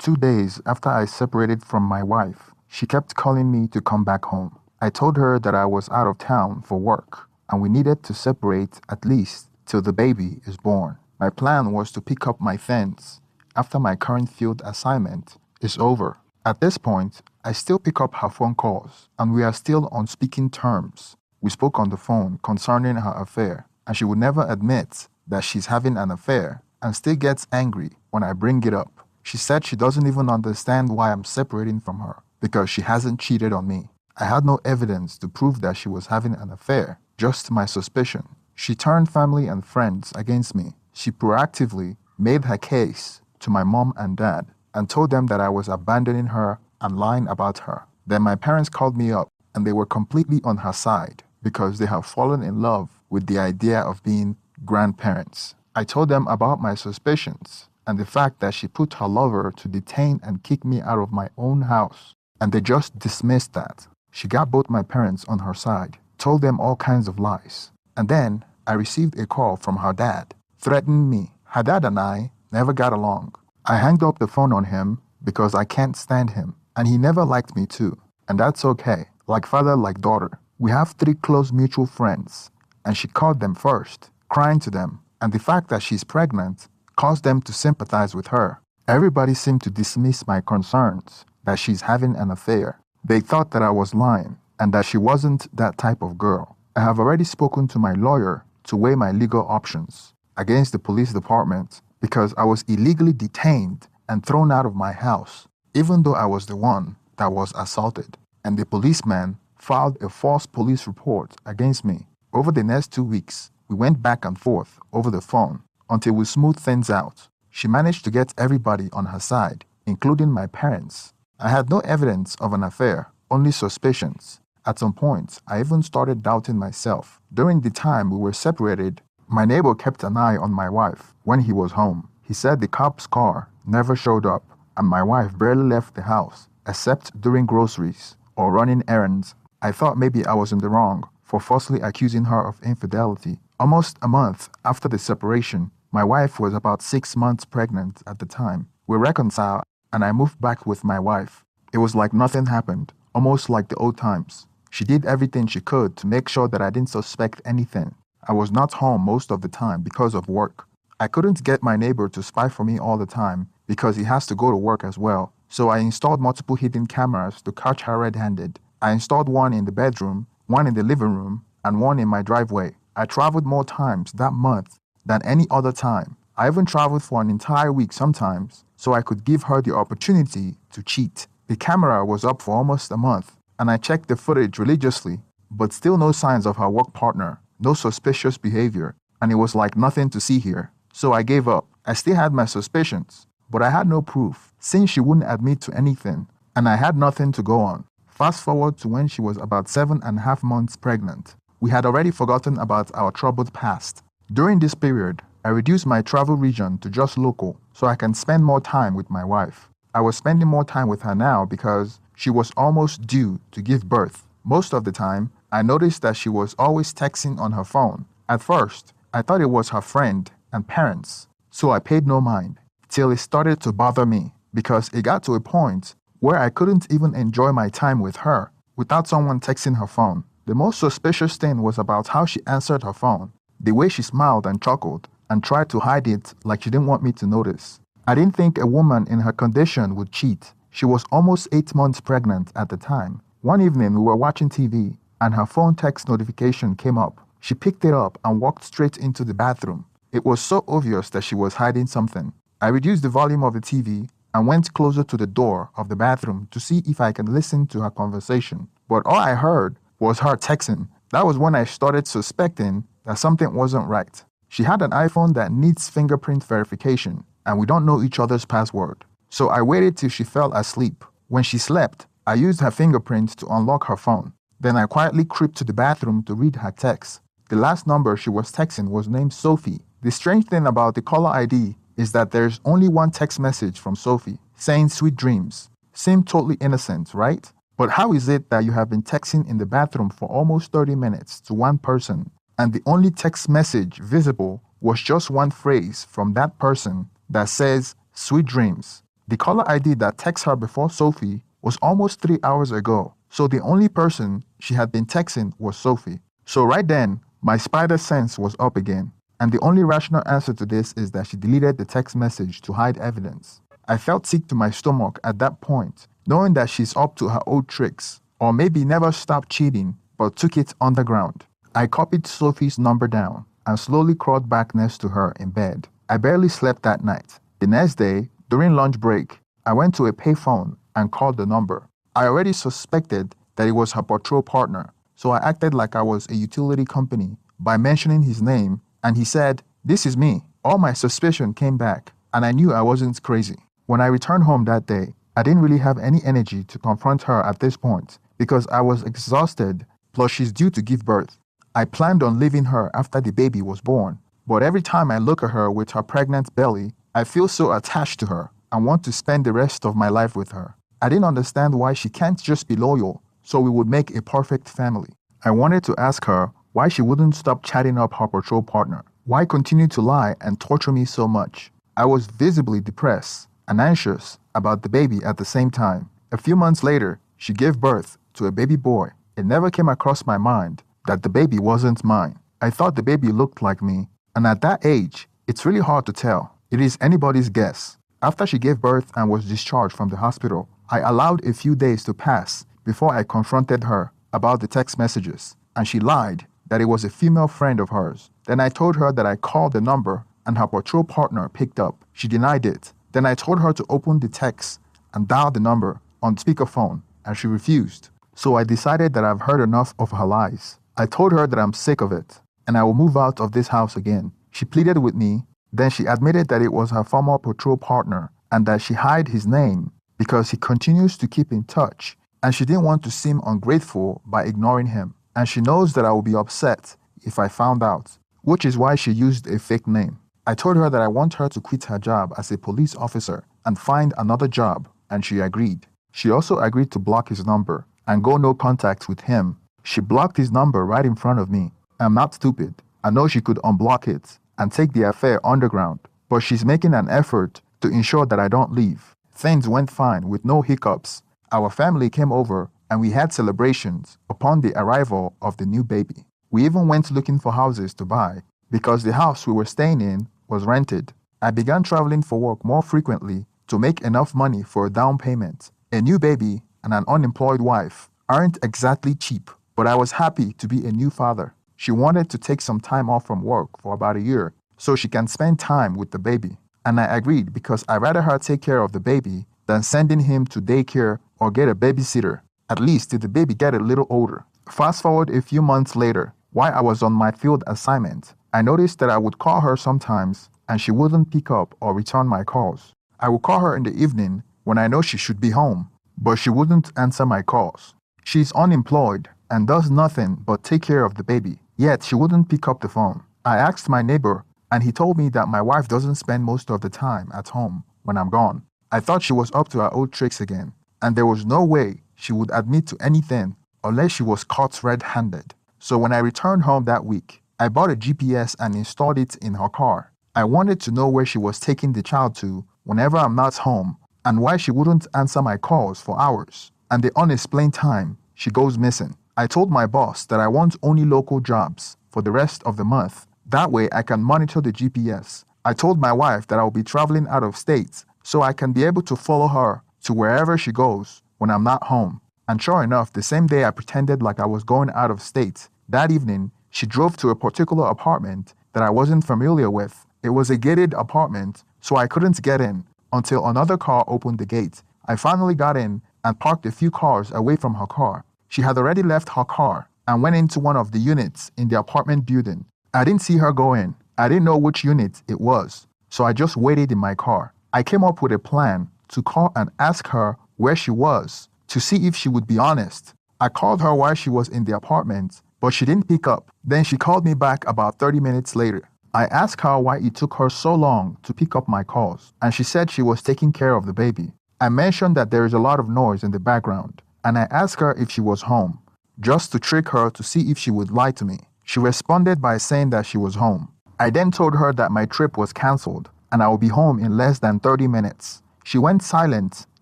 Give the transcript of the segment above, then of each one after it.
2 days after I separated from my wife, she kept calling me to come back home. I told her that I was out of town for work and we needed to separate at least till the baby is born. My plan was to pick up my things after my current field assignment is over. At this point, I still pick up her phone calls and we are still on speaking terms. We spoke on the phone concerning her affair, and she would never admit that she's having an affair and still gets angry when I bring it up. She said she doesn't even understand why I'm separating from her because she hasn't cheated on me. I had no evidence to prove that she was having an affair, just my suspicion. She turned family and friends against me. She proactively made her case to my mom and dad and told them that I was abandoning her and lying about her. Then my parents called me up and they were completely on her side because they have fallen in love with the idea of being grandparents. I told them about my suspicions and the fact that she put her lover to detain and kick me out of my own house, and they just dismissed that. She got both my parents on her side, told them all kinds of lies, and then I received a call from her dad, threatening me. Her dad and I never got along. I hanged up the phone on him because I can't stand him, and he never liked me too, and that's okay. Like father, like daughter. We have 3 close mutual friends, and she called them first, crying to them, and the fact that she's pregnant caused them to sympathize with her. Everybody seemed to dismiss my concerns that she's having an affair. They thought that I was lying and that she wasn't that type of girl. I have already spoken to my lawyer to weigh my legal options against the police department because I was illegally detained and thrown out of my house, even though I was the one that was assaulted. And the policeman filed a false police report against me. Over the next 2 weeks, we went back and forth over the phone until we smoothed things out. She managed to get everybody on her side, including my parents. I had no evidence of an affair, only suspicions. At some point, I even started doubting myself. During the time we were separated, my neighbor kept an eye on my wife when he was home. He said the cop's car never showed up and my wife barely left the house, except during groceries or running errands. I thought maybe I was in the wrong for falsely accusing her of infidelity. Almost a month after the separation, my wife was about 6 months pregnant at the time. We reconciled and I moved back with my wife. It was like nothing happened, almost like the old times. She did everything she could to make sure that I didn't suspect anything. I was not home most of the time because of work. I couldn't get my neighbor to spy for me all the time because he has to go to work as well. So I installed multiple hidden cameras to catch her red-handed. I installed one in the bedroom, one in the living room, and one in my driveway. I traveled more times that month than any other time. I even traveled for an entire week sometimes so I could give her the opportunity to cheat. The camera was up for almost a month and I checked the footage religiously, but still no signs of her work partner, no suspicious behavior, and it was like nothing to see here. So I gave up. I still had my suspicions, but I had no proof since she wouldn't admit to anything and I had nothing to go on. Fast forward to when she was about 7.5 months pregnant. We had already forgotten about our troubled past. During this period, I reduced my travel region to just local so I can spend more time with my wife. I was spending more time with her now because she was almost due to give birth. Most of the time, I noticed that she was always texting on her phone. At first, I thought it was her friend and parents, so I paid no mind, till it started to bother me because it got to a point where I couldn't even enjoy my time with her without someone texting her phone. The most suspicious thing was about how she answered her phone, the way she smiled and chuckled and tried to hide it like she didn't want me to notice. I didn't think a woman in her condition would cheat. She was almost 8 months pregnant at the time. One evening we were watching TV and her phone text notification came up. She picked it up and walked straight into the bathroom. It was so obvious that she was hiding something. I reduced the volume of the TV and went closer to the door of the bathroom to see if I can listen to her conversation. But all I heard was her texting. That was when I started suspecting that something wasn't right. She had an iPhone that needs fingerprint verification, and we don't know each other's password. So I waited till she fell asleep. When she slept, I used her fingerprints to unlock her phone. Then I quietly crept to the bathroom to read her text. The last number she was texting was named Sophie. The strange thing about the caller ID is that there's only one text message from Sophie saying sweet dreams. Seemed totally innocent, right? But how is it that you have been texting in the bathroom for almost 30 minutes to one person and the only text message visible was just one phrase from that person that says sweet dreams? The caller ID that texted her before Sophie was almost 3 hours ago, so the only person she had been texting was Sophie. So right then, my spider sense was up again, and the only rational answer to this is that she deleted the text message to hide evidence. I felt sick to my stomach at that point, knowing that she's up to her old tricks, or maybe never stopped cheating but took it underground. I copied Sophie's number down and slowly crawled back next to her in bed. I barely slept that night. The next day, during lunch break, I went to a payphone and called the number. I already suspected that it was her patrol partner, so I acted like I was a utility company by mentioning his name, and he said, "This is me." All my suspicion came back, and I knew I wasn't crazy. When I returned home that day, I didn't really have any energy to confront her at this point because I was exhausted, plus she's due to give birth. I planned on leaving her after the baby was born, but every time I look at her with her pregnant belly, I feel so attached to her and want to spend the rest of my life with her. I didn't understand why she can't just be loyal so we would make a perfect family. I wanted to ask her why she wouldn't stop chatting up her patrol partner. Why continue to lie and torture me so much? I was visibly depressed and anxious about the baby at the same time. A few months later, she gave birth to a baby boy. It never came across my mind that the baby wasn't mine. I thought the baby looked like me, and at that age, it's really hard to tell. It is anybody's guess. After she gave birth and was discharged from the hospital, I allowed a few days to pass before I confronted her about the text messages, and she lied that it was a female friend of hers. Then I told her that I called the number and her patrol partner picked up. She denied it. Then I told her to open the text and dial the number on speakerphone, and she refused. So I decided that I've heard enough of her lies. I told her that I'm sick of it, and I will move out of this house again. She pleaded with me. Then she admitted that it was her former patrol partner and that she hid his name because he continues to keep in touch, and she didn't want to seem ungrateful by ignoring him. And she knows that I will be upset if I found out, which is why she used a fake name. I told her that I want her to quit her job as a police officer and find another job, and she agreed. She also agreed to block his number and go no contact with him. She blocked his number right in front of me. I'm not stupid. I know she could unblock it and take the affair underground, but she's making an effort to ensure that I don't leave. Things went fine with no hiccups. Our family came over and we had celebrations upon the arrival of the new baby. We even went looking for houses to buy because the house we were staying in was rented. I began traveling for work more frequently to make enough money for a down payment. A new baby and an unemployed wife aren't exactly cheap, but I was happy to be a new father. She wanted to take some time off from work for about a year so she can spend time with the baby. And I agreed because I'd rather her take care of the baby than sending him to daycare or get a babysitter, at least till the baby get a little older. Fast forward a few months later, while I was on my field assignment, I noticed that I would call her sometimes and she wouldn't pick up or return my calls. I would call her in the evening when I know she should be home, but she wouldn't answer my calls. She's unemployed and does nothing but take care of the baby, yet she wouldn't pick up the phone. I asked my neighbor, and he told me that my wife doesn't spend most of the time at home when I'm gone. I thought she was up to her old tricks again, and there was no way she would admit to anything unless she was caught red-handed. So when I returned home that week, I bought a GPS and installed it in her car. I wanted to know where she was taking the child to whenever I'm not home, and why she wouldn't answer my calls for hours, and the unexplained time she goes missing. I told my boss that I want only local jobs for the rest of the month. That way I can monitor the GPS. I told my wife that I will be traveling out of state so I can be able to follow her to wherever she goes when I'm not home. And sure enough, the same day I pretended like I was going out of state, that evening she drove to a particular apartment that I wasn't familiar with. It was a gated apartment, so I couldn't get in until another car opened the gate. I finally got in and parked a few cars away from her car. She had already left her car and went into one of the units in the apartment building. I didn't see her go in. I didn't know which unit it was, so I just waited in my car. I came up with a plan to call and ask her where she was to see if she would be honest. I called her while she was in the apartment, but she didn't pick up. Then she called me back about 30 minutes later. I asked her why it took her so long to pick up my calls, and she said she was taking care of the baby. I mentioned that there is a lot of noise in the background, and I asked her if she was home, just to trick her to see if she would lie to me. She responded by saying that she was home. I then told her that my trip was cancelled and I will be home in less than 30 minutes. She went silent,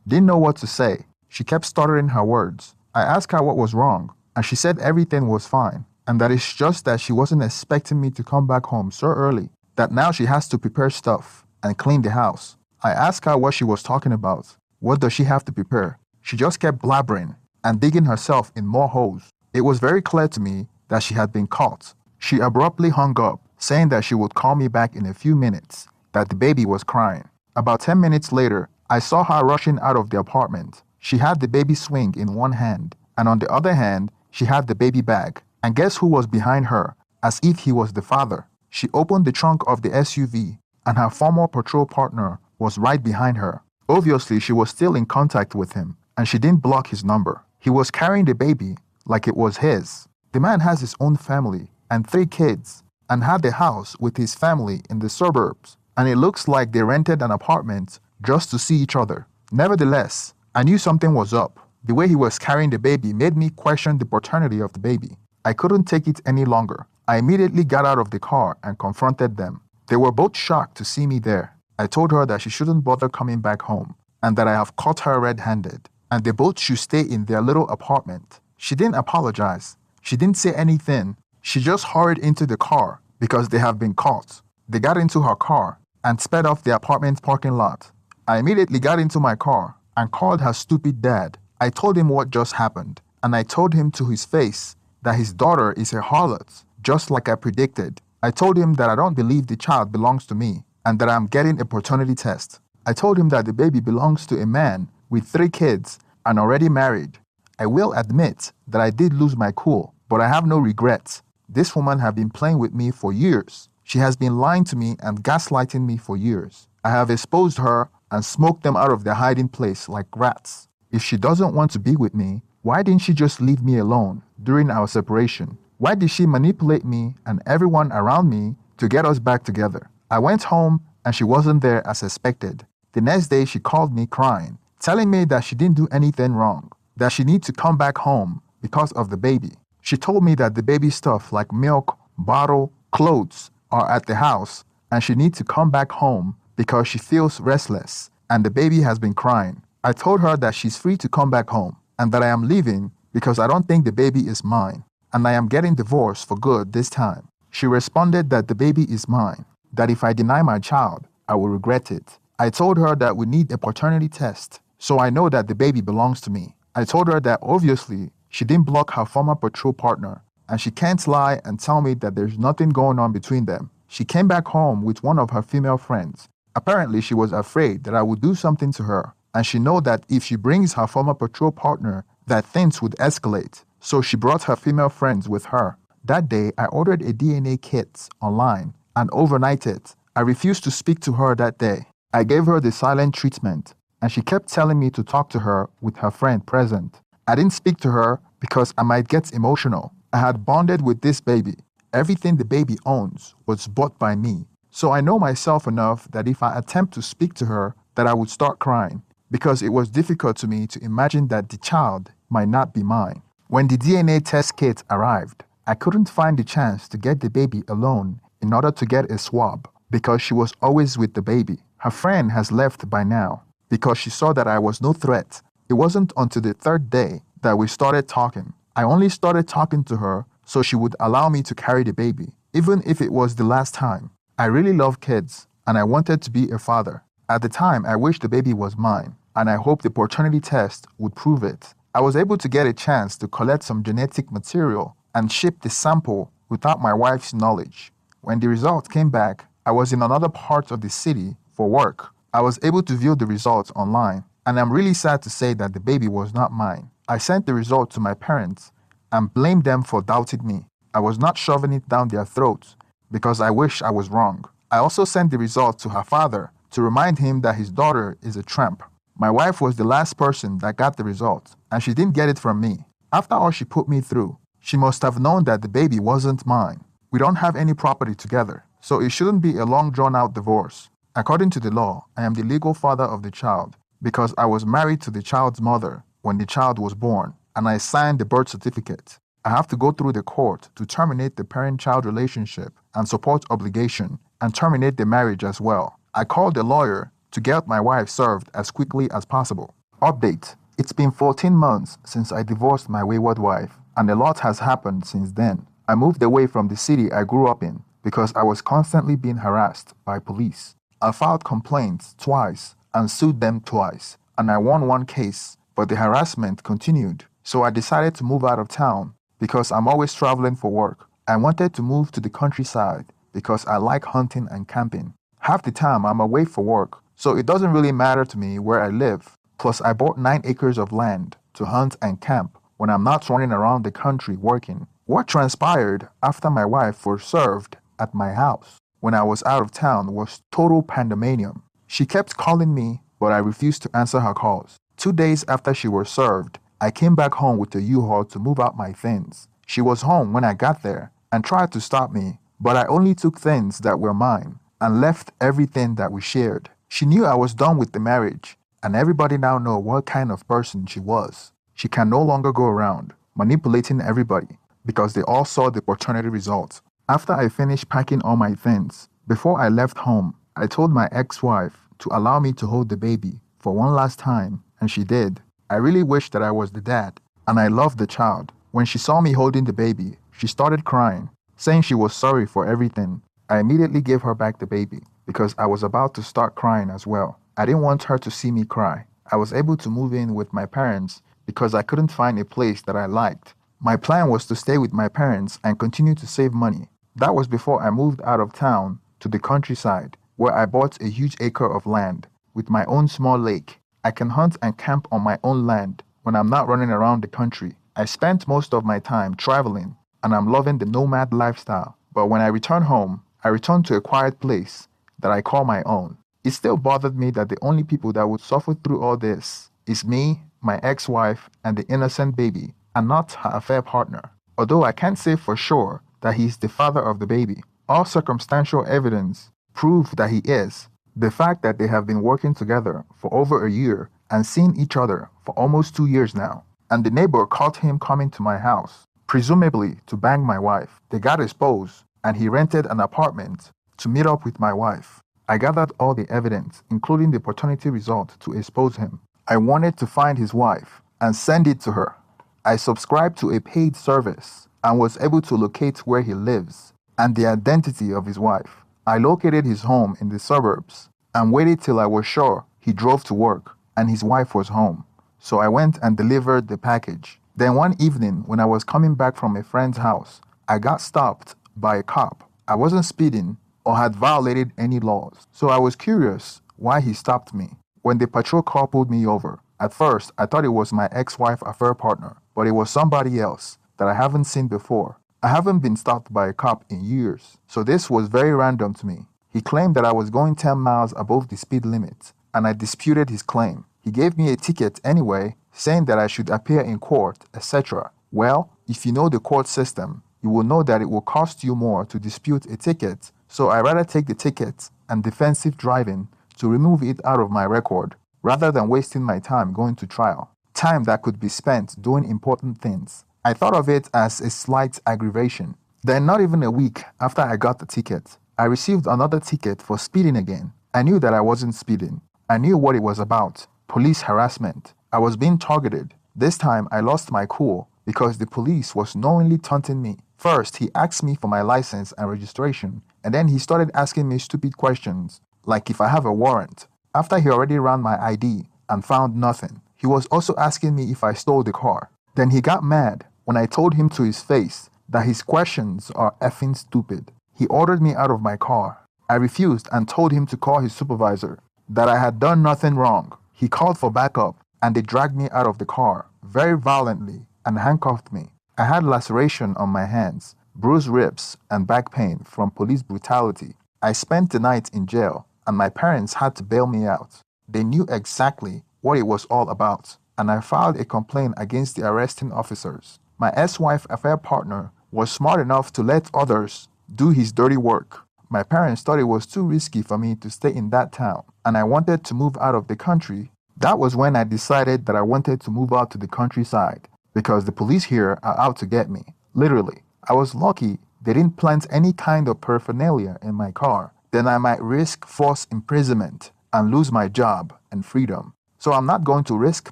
didn't know what to say. She kept stuttering her words. I asked her what was wrong, and she said everything was fine, and that it's just that she wasn't expecting me to come back home so early, that now she has to prepare stuff and clean the house. I asked her what she was talking about. What does she have to prepare? She just kept blabbering and digging herself in more holes. It was very clear to me that she had been caught. She abruptly hung up, saying that she would call me back in a few minutes, that the baby was crying. About 10 minutes later, I saw her rushing out of the apartment. She had the baby swing in one hand, and on the other hand, she had the baby bag. And guess who was behind her, as if he was the father? She opened the trunk of the SUV, and her former patrol partner was right behind her. Obviously, she was still in contact with him, and she didn't block his number. He was carrying the baby like it was his. The man has his own family and 3 kids, and had a house with his family in the suburbs, and it looks like they rented an apartment just to see each other. Nevertheless, I knew something was up. The way he was carrying the baby made me question the paternity of the baby. I couldn't take it any longer. I immediately got out of the car and confronted them. They were both shocked to see me there. I told her that she shouldn't bother coming back home, and that I have caught her red-handed, and they both should stay in their little apartment. She didn't apologize. She didn't say anything. She just hurried into the car because they have been caught. They got into her car and sped off the apartment parking lot. I immediately got into my car and called her stupid dad. I told him what just happened, and I told him to his face that his daughter is a harlot, just like I predicted. I told him that I don't believe the child belongs to me, and that I'm getting a paternity test. I told him that the baby belongs to a man with 3 kids and already married. I will admit that I did lose my cool, but I have no regrets. This woman had been playing with me for years. She has been lying to me and gaslighting me for years. I have exposed her and smoked them out of their hiding place like rats. If she doesn't want to be with me, why didn't she just leave me alone during our separation? Why did she manipulate me and everyone around me to get us back together? I went home and she wasn't there as expected. The next day she called me crying, telling me that she didn't do anything wrong, that she needs to come back home because of the baby. She told me that the baby stuff like milk, bottle, clothes are at the house, and she needs to come back home because she feels restless and the baby has been crying. I told her that she's free to come back home and that I am leaving because I don't think the baby is mine and I am getting divorced for good this time. She responded that the baby is mine, that if I deny my child, I will regret it. I told her that we need a paternity test so I know that the baby belongs to me. I told her that obviously she didn't block her former patrol partner and she can't lie and tell me that there's nothing going on between them. She came back home with one of her female friends. Apparently she was afraid that I would do something to her, and she know that if she brings her former patrol partner, that things would escalate. So she brought her female friends with her. That day, I ordered a DNA kit online and overnight it. I refused to speak to her that day. I gave her the silent treatment, and she kept telling me to talk to her with her friend present. I didn't speak to her because I might get emotional. I had bonded with this baby. Everything the baby owns was bought by me. So I know myself enough that if I attempt to speak to her, that I would start crying, because it was difficult to me to imagine that the child might not be mine. When the DNA test kit arrived, I couldn't find the chance to get the baby alone in order to get a swab, because she was always with the baby. Her friend has left by now, because she saw that I was no threat. It wasn't until the 3rd day that we started talking. I only started talking to her so she would allow me to carry the baby, even if it was the last time. I really love kids, and I wanted to be a father. At the time, I wished the baby was mine, and I hoped the paternity test would prove it. I was able to get a chance to collect some genetic material and ship the sample without my wife's knowledge. When the results came back, I was in another part of the city for work. I was able to view the results online, and I'm really sad to say that the baby was not mine. I sent the result to my parents and blamed them for doubting me. I was not shoving it down their throats because I wish I was wrong. I also sent the result to her father to remind him that his daughter is a tramp. My wife was the last person that got the result, and she didn't get it from me. After all she put me through, she must have known that the baby wasn't mine. We don't have any property together, so it shouldn't be a long drawn-out divorce. According to the law, I am the legal father of the child because I was married to the child's mother when the child was born, and I signed the birth certificate. I have to go through the court to terminate the parent-child relationship and support obligation and terminate the marriage as well. I called a lawyer to get my wife served as quickly as possible. Update. It's been 14 months since I divorced my wayward wife, and a lot has happened since then. I moved away from the city I grew up in because I was constantly being harassed by police. I filed complaints twice and sued them twice, and I won one case, but the harassment continued. So I decided to move out of town because I'm always traveling for work. I wanted to move to the countryside because I like hunting and camping. Half the time I'm away for work, so it doesn't really matter to me where I live. Plus, I bought 9 acres of land to hunt and camp when I'm not running around the country working. What transpired after my wife was served at my house when I was out of town was total pandemonium. She kept calling me, but I refused to answer her calls. 2 days after she was served, I came back home with a U-Haul to move out my things. She was home when I got there and tried to stop me, but I only took things that were mine and left everything that we shared. She knew I was done with the marriage, and everybody now know what kind of person she was. She can no longer go around manipulating everybody because they all saw the paternity results. After I finished packing all my things, before I left home, I told my ex-wife to allow me to hold the baby for one last time, and she did. I really wish that I was the dad, and I loved the child. When she saw me holding the baby, she started crying, saying she was sorry for everything. I immediately gave her back the baby because I was about to start crying as well. I didn't want her to see me cry. I was able to move in with my parents because I couldn't find a place that I liked. My plan was to stay with my parents and continue to save money. That was before I moved out of town to the countryside, where I bought a huge acre of land with my own small lake. I can hunt and camp on my own land when I'm not running around the country. I spent most of my time traveling, and I'm loving the nomad lifestyle. But when I return home, I return to a quiet place that I call my own. It still bothered me that the only people that would suffer through all this is me, my ex-wife, and the innocent baby, and not her affair partner. Although I can't say for sure that he is the father of the baby, all circumstantial evidence prove that he is. The fact that they have been working together for over a year and seen each other for almost 2 years now, and the neighbor caught him coming to my house, presumably to bang my wife. They got exposed, and he rented an apartment to meet up with my wife. I gathered all the evidence, including the paternity result, to expose him. I wanted to find his wife and send it to her. I subscribed to a paid service and was able to locate where he lives and the identity of his wife. I located his home in the suburbs and waited till I was sure he drove to work and his wife was home. So I went and delivered the package. Then one evening, when I was coming back from a friend's house, I got stopped by a cop. I wasn't speeding or had violated any laws, so I was curious why he stopped me. When the patrol car pulled me over, at first I thought it was my ex-wife affair partner, but it was somebody else that I haven't seen before. I haven't been stopped by a cop in years, so this was very random to me. He claimed that I was going 10 miles above the speed limit, and I disputed his claim. He gave me a ticket anyway, saying that I should appear in court, etc. Well, if you know the court system, you will know that it will cost you more to dispute a ticket, so I rather take the ticket and defensive driving to remove it out of my record, rather than wasting my time going to trial. Time that could be spent doing important things. I thought of it as a slight aggravation. Then not even a week after I got the ticket, I received another ticket for speeding again. I knew that I wasn't speeding. I knew what it was about. Police harassment. I was being targeted. This time I lost my cool because the police was knowingly taunting me. First, he asked me for my license and registration, and then he started asking me stupid questions, like if I have a warrant. After he already ran my ID and found nothing, he was also asking me if I stole the car. Then he got mad when I told him to his face that his questions are effing stupid. He ordered me out of my car. I refused and told him to call his supervisor, that I had done nothing wrong. He called for backup and they dragged me out of the car very violently and handcuffed me. I had laceration on my hands, bruised ribs, and back pain from police brutality. I spent the night in jail, and my parents had to bail me out. They knew exactly what it was all about, and I filed a complaint against the arresting officers. My ex-wife affair partner was smart enough to let others do his dirty work. My parents thought it was too risky for me to stay in that town, and I wanted to move out of the country. That was when I decided that I wanted to move out to the countryside, because the police here are out to get me. Literally. I was lucky they didn't plant any kind of paraphernalia in my car. Then I might risk false imprisonment and lose my job and freedom. So I'm not going to risk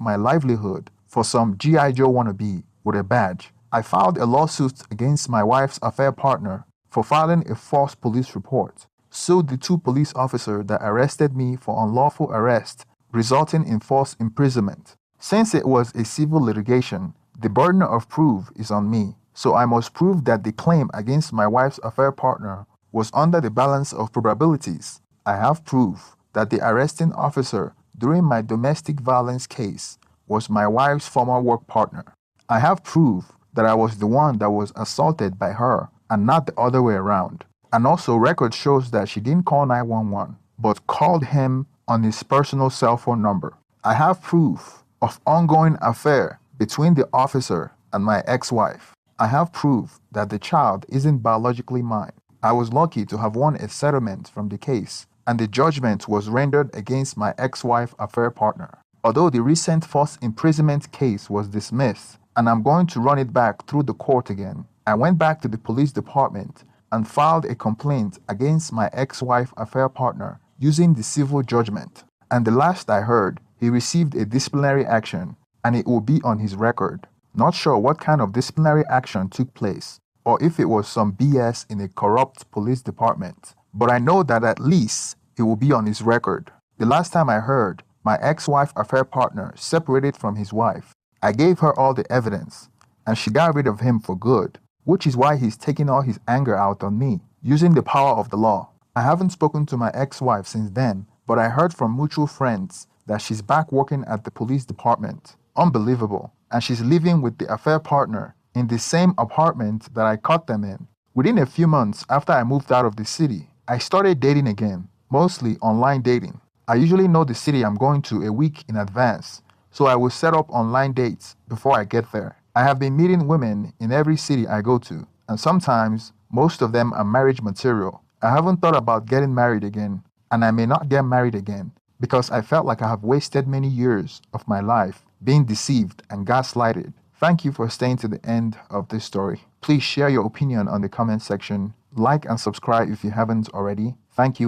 my livelihood for some G.I. Joe wannabe with a badge. I filed a lawsuit against my wife's affair partner for filing a false police report, sued the 2 police officers that arrested me for unlawful arrest, resulting in false imprisonment. Since it was a civil litigation, the burden of proof is on me, so I must prove that the claim against my wife's affair partner was under the balance of probabilities. I have proof that the arresting officer during my domestic violence case was my wife's former work partner. I have proof that I was the one that was assaulted by her and not the other way around. And also record shows that she didn't call 911, but called him on his personal cell phone number. I have proof of ongoing affair between the officer and my ex-wife. I have proof that the child isn't biologically mine. I was lucky to have won a settlement from the case, and the judgment was rendered against my ex-wife affair partner. Although the recent false imprisonment case was dismissed, and I'm going to run it back through the court again, I went back to the police department and filed a complaint against my ex-wife affair partner using the civil judgment. And the last I heard, he received a disciplinary action, and it will be on his record. Not sure what kind of disciplinary action took place, or if it was some BS in a corrupt police department. But I know that at least it will be on his record. The last time I heard, my ex-wife affair partner separated from his wife. I gave her all the evidence, and she got rid of him for good, which is why he's taking all his anger out on me, using the power of the law. I haven't spoken to my ex-wife since then, but I heard from mutual friends that she's back working at the police department. Unbelievable. And she's living with the affair partner in the same apartment that I caught them in. Within a few months after I moved out of the city, I started dating again, mostly online dating. I usually know the city I'm going to a week in advance, so I will set up online dates before I get there. I have been meeting women in every city I go to, and sometimes most of them are marriage material. I haven't thought about getting married again, and I may not get married again because I felt like I have wasted many years of my life being deceived and gaslighted. Thank you for staying to the end of this story. Please share your opinion on the comment section. Like and subscribe if you haven't already. Thank you.